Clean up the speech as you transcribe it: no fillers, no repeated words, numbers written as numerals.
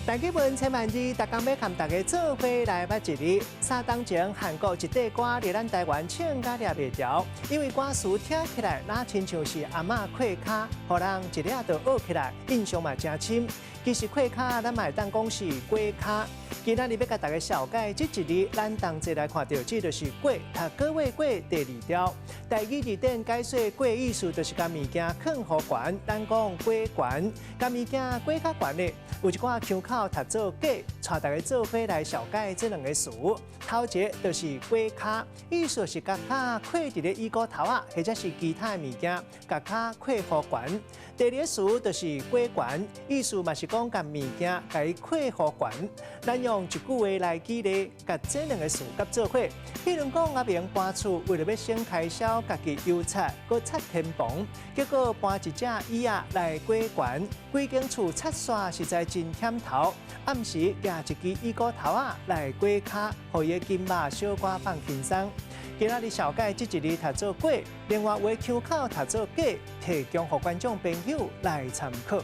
大家问千万字，大家要和大家做伙来捌一日。3年前，韩国一块歌伫咱台湾唱甲抓袂牢，因为歌词听起来那亲像是阿嬷跪骹，互人一抓就学起来，印象嘛真深。其实跪骹咱嘛会当讲是跪骹。今仔日要甲大家小解这一日，咱同齐来看到，这就是跪，读过月过第2条。第2字典解说跪意思就是将物件放好悬，咱讲跪悬，将物件跪较悬的。有一寡腔口读做假，带大家做伙来小解这2个词。头一个就是跪骹，意思是甲骹跪伫咧椅骨头啊，或者是其他的物件，甲骹跪好悬。第2个词就是跪悬，意思嘛是讲甲物件甲伊跪好悬。咱用一句话来举例，甲这2个词合做伙。譬如讲阿明搬厝，为了要省开销，家己油漆，搁擦天棚，结果搬一只椅仔来跪悬，规间厝擦刷实在真险头。暗时夹一支椅骨头啊来跪骹，互伊筋肉小可放轻松。今仔日小解这一日读做过，另外话腔口读做假，提供予观众朋友来参考。